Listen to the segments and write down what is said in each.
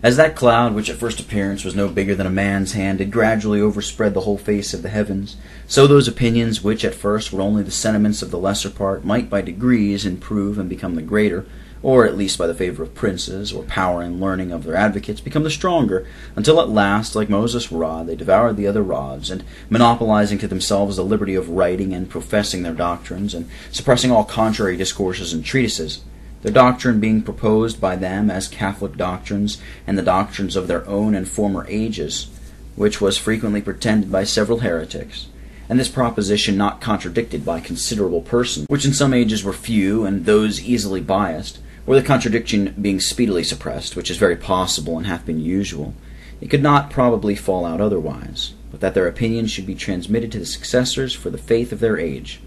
As that cloud, which at first appearance was no bigger than a man's hand, did gradually overspread the whole face of the heavens, so those opinions, which at first were only the sentiments of the lesser part, might by degrees improve and become the greater, or at least by the favor of princes, or power and learning of their advocates, become the stronger, until at last, like Moses' rod, they devoured the other rods, and monopolizing to themselves the liberty of writing and professing their doctrines, and suppressing all contrary discourses and treatises, their doctrine being proposed by them as Catholic doctrines, and the doctrines of their own and former ages, which was frequently pretended by several heretics, and this proposition not contradicted by considerable persons, which in some ages were few, and those easily biased, or the contradiction being speedily suppressed, which is very possible and hath been usual, it could not probably fall out otherwise, but that their opinions should be transmitted to the successors for the faith of their age.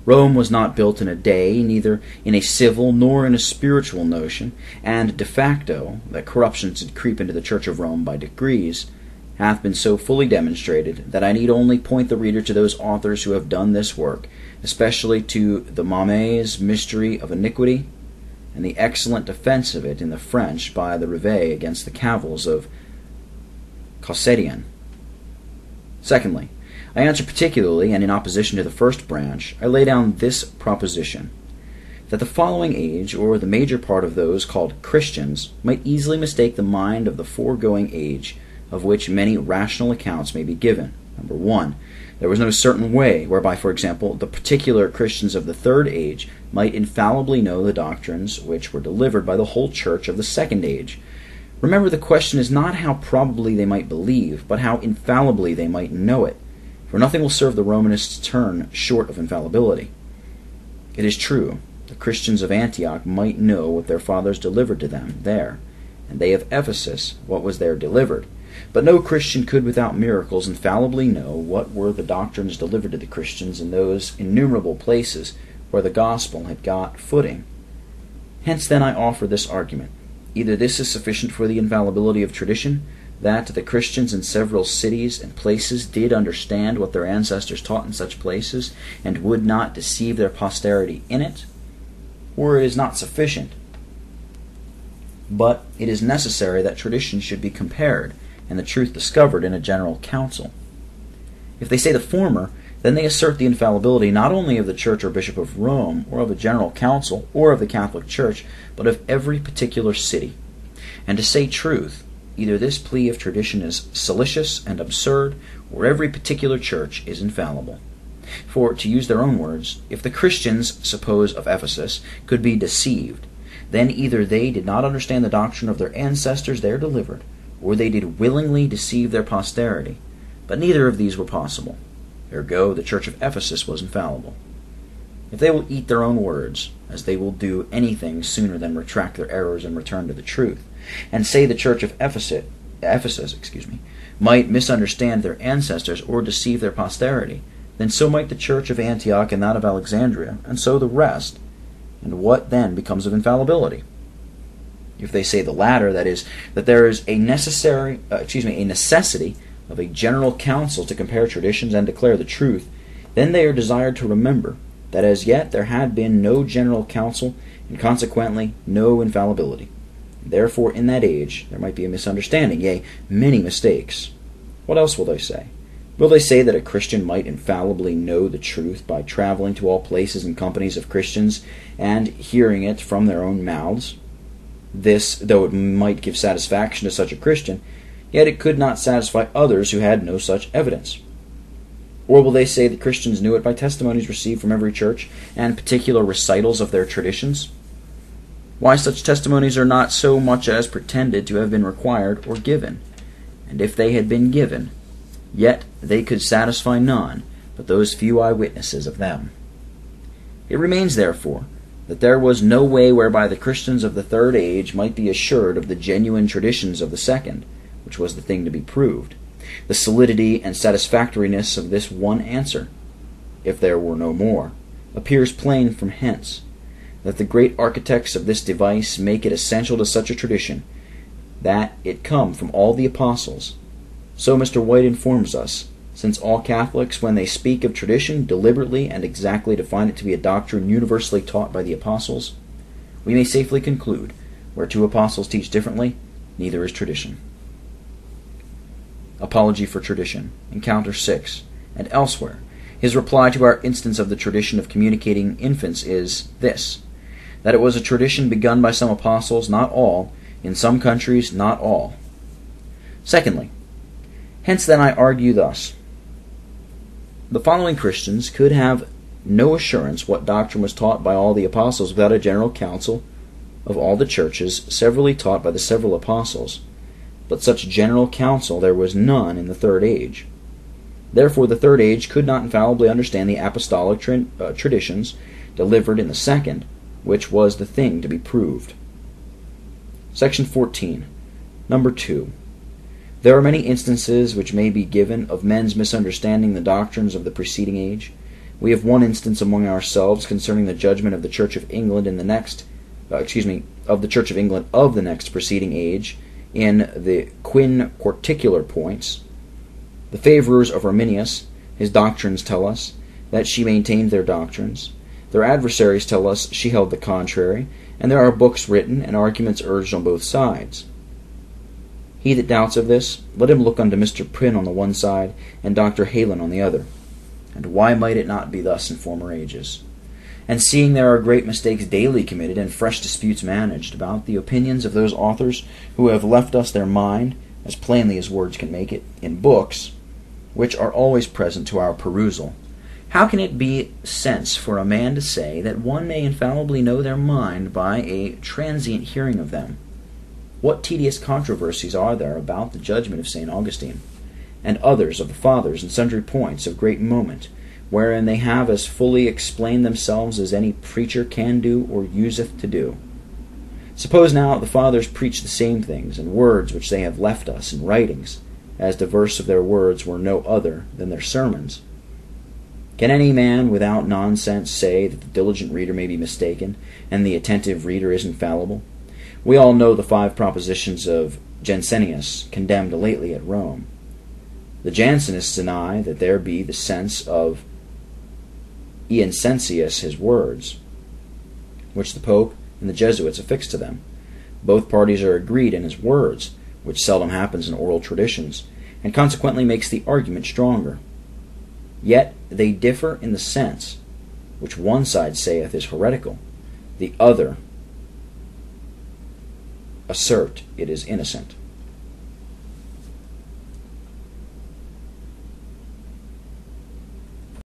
Rome was not built in a day, neither in a civil nor in a spiritual notion, and de facto, that corruption should creep into the Church of Rome by degrees, hath been so fully demonstrated, that I need only point the reader to those authors who have done this work, especially to the Mame's Mystery of Iniquity, and the excellent defense of it in the French by the Rivet against the cavils of Caussadian. Secondly, I answer particularly, and in opposition to the first branch, I lay down this proposition, that the following age, or the major part of those called Christians, might easily mistake the mind of the foregoing age, of which many rational accounts may be given. Number 1. There was no certain way whereby, for example, the particular Christians of the third age might infallibly know the doctrines which were delivered by the whole Church of the second age. Remember, the question is not how probably they might believe, but how infallibly they might know it. For nothing will serve the Romanists' turn short of infallibility. It is true, the Christians of Antioch might know what their fathers delivered to them there, and they of Ephesus what was there delivered. But no Christian could without miracles infallibly know what were the doctrines delivered to the Christians in those innumerable places where the gospel had got footing. Hence then I offer this argument. Either this is sufficient for the infallibility of tradition, that the Christians in several cities and places did understand what their ancestors taught in such places, and would not deceive their posterity in it, or it is not sufficient, but it is necessary that tradition should be compared, and the truth discovered in a general council. If they say the former, then they assert the infallibility not only of the Church or Bishop of Rome, or of a general council, or of the Catholic Church, but of every particular city. And to say truth, either this plea of tradition is salacious and absurd, or every particular church is infallible. For, to use their own words, if the Christians, suppose of Ephesus, could be deceived, then either they did not understand the doctrine of their ancestors there delivered, or they did willingly deceive their posterity. But neither of these were possible. Ergo, the Church of Ephesus was infallible. If they will eat their own words, as they will do anything sooner than retract their errors and return to the truth, and say the Church of Ephesus might misunderstand their ancestors or deceive their posterity, then so might the Church of Antioch and that of Alexandria, and so the rest. And what then becomes of infallibility? If they say the latter, that is, that there is a necessity of a general council to compare traditions and declare the truth, then they are desired to remember that as yet there had been no general council, and consequently no infallibility. Therefore, in that age, there might be a misunderstanding, yea, many mistakes. What else will they say? Will they say that a Christian might infallibly know the truth by traveling to all places and companies of Christians, and hearing it from their own mouths? This, though it might give satisfaction to such a Christian, yet it could not satisfy others who had no such evidence. Or will they say that Christians knew it by testimonies received from every church, and particular recitals of their traditions? Why, such testimonies are not so much as pretended to have been required or given. And if they had been given, yet they could satisfy none but those few eyewitnesses of them. It remains, therefore, that there was no way whereby the Christians of the third age might be assured of the genuine traditions of the second, which was the thing to be proved, the solidity and satisfactoriness of this one answer, if there were no more, appears plain from hence, that the great architects of this device make it essential to such a tradition, that it come from all the apostles. So Mr. White informs us, since all Catholics, when they speak of tradition, deliberately and exactly define it to be a doctrine universally taught by the apostles, we may safely conclude, where two apostles teach differently, neither is tradition. Apology for Tradition, Encounter 6, and elsewhere. His reply to our instance of the tradition of communicating infants is this: that it was a tradition begun by some apostles, not all, in some countries, not all. Secondly, hence then I argue thus: the following Christians could have no assurance what doctrine was taught by all the apostles without a general council of all the churches, severally taught by the several apostles. But such general council there was none in the third age. Therefore the third age could not infallibly understand the apostolic traditions delivered in the second, which was the thing to be proved. Section 14. Number 2. There are many instances which may be given of men's misunderstanding the doctrines of the preceding age. We have one instance among ourselves concerning the judgment of the Church of England in the next, of the Church of England of the next preceding age, in the quinquarticular points. The favorers of Arminius, his doctrines tell us that she maintained their doctrines. Their adversaries tell us she held the contrary, and there are books written and arguments urged on both sides. He that doubts of this, let him look unto Mr. Prynne on the one side, and Dr. Heylin on the other. And why might it not be thus in former ages? And seeing there are great mistakes daily committed and fresh disputes managed about the opinions of those authors who have left us their mind, as plainly as words can make it, in books, which are always present to our perusal, how can it be sense for a man to say that one may infallibly know their mind by a transient hearing of them? What tedious controversies are there about the judgment of St. Augustine, and others of the Fathers in sundry points of great moment, wherein they have as fully explained themselves as any preacher can do or useth to do. Suppose now the Fathers preach the same things in words which they have left us in writings, as diverse of their words were no other than their sermons. Can any man without nonsense say that the diligent reader may be mistaken, and the attentive reader is infallible? We all know the 5 propositions of Jansenius, condemned lately at Rome. The Jansenists deny that there be the sense of Iansentius his words, which the Pope and the Jesuits affix to them. Both parties are agreed in his words, which seldom happens in oral traditions, and consequently makes the argument stronger. Yet they differ in the sense, which one side saith is heretical, the other assert it is innocent.